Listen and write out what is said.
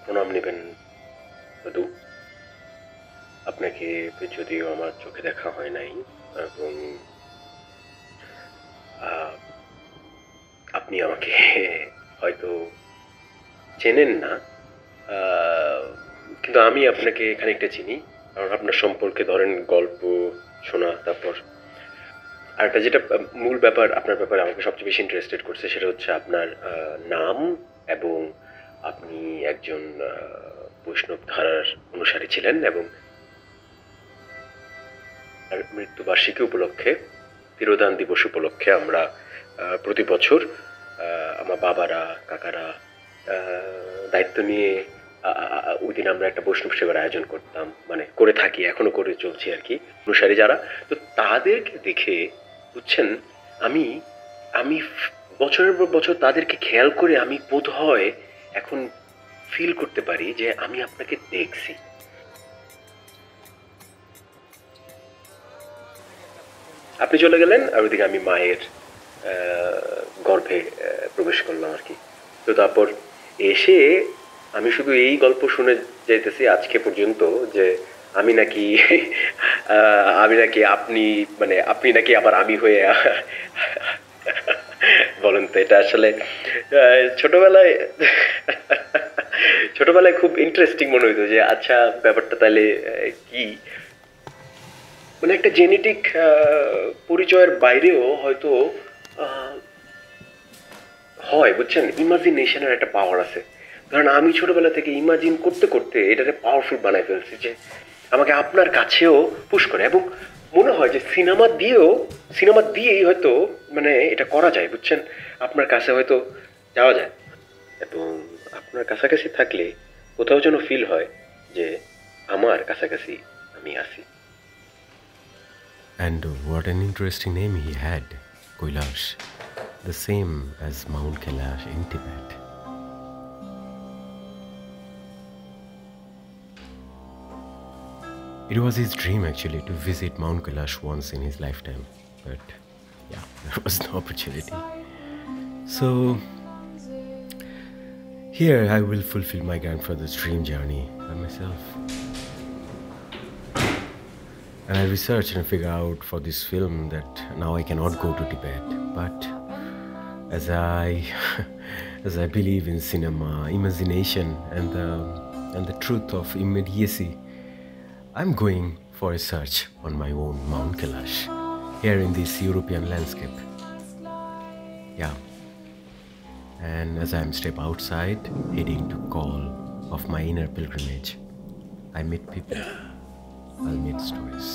প্রণাম নেবেন দাদু। আপনাকে যদিও আমার চোখে দেখা হয় নাই এবং আপনি আমাকে হয়তো চেনেন না, কিন্তু আমি আপনাকে খানিকটা চিনি। কারণ আপনার সম্পর্কে ধরেন গল্প শোনা, তারপর আরেকটা যেটা মূল ব্যাপার আপনার ব্যাপারে আমাকে সবচেয়ে বেশি ইন্টারেস্টেড করছে সেটা হচ্ছে আপনার নাম, এবং আপনি একজন বৈষ্ণব ধারার অনুসারী ছিলেন এবং আর মৃত্যুবার্ষিকী উপলক্ষে, তিরোধান দিবস উপলক্ষে আমরা প্রতি বছর আমার বাবারা কাকারা দায়িত্ব নিয়ে ওই দিন আমরা একটা বৈষ্ণব সেবার আয়োজন করতাম, মানে করে থাকি, এখনো করে চলছি আর কি, অনুসারী যারা। তো তাদেরকে দেখে বুঝছেন, আমি আমি বছরের পর বছর তাদেরকে খেয়াল করে আমি বোধ হয় এখন ফিল করতে পারি যে আমি আপনাকে দেখছি। আপনি চলে গেলেন আর ওইদিকে আমি মায়ের গর্ভে প্রবেশ করলাম আর কি। তো তারপর এসে আমি শুধু এই গল্প শুনে যাইতেছি আজকে পর্যন্ত যে আমি নাকি আমি নাকি আপনি, মানে আপনি নাকি আবার আমি হয়ে বলেন তো, এটা আসলে ছোটবেলায় ছোটবেলায় খুব ইন্টারেস্টিং মনে হইতো যে আচ্ছা ব্যাপারটা তাহলে কি, মানে একটা জেনেটিক পরিচয়ের বাইরেও হয়তো হয়, বুঝছেন, ইমাজিনেশনের একটা পাওয়ার আছে। কারণ আমি ছোটবেলা থেকে ইমাজিন করতে করতে এটাকে পাওয়ারফুল বানাই ফেলছি যে আমাকে আপনার কাছেও পুশ করে, এবং মনে হয় যে সিনেমা দিয়েই হয়তো মানে এটা করা যায়, বুঝছেন, আপনার কাছে হয়তো যাওয়া যায়, এবং আপনার কাছাকাছি থাকলে কোথাও যেন ফিল হয় যে আমার কাছাকাছি আমি আছি। And what an interesting name he had, Kailash, the same as Mount Kailash in Tibet. It was his dream actually to visit Mount Kailash once in his lifetime, but yeah, there was no opportunity. So here I will fulfill my grandfather's dream journey by myself. And I researched and figured out for this film that now I cannot go to Tibet, but as I believe in cinema, imagination, and the truth of immediacy, I'm going for a search on my own Mount Kailash here in this European landscape. Yeah. And as I'm step outside, heading to call of my inner pilgrimage, I meet people, I'll meet stories.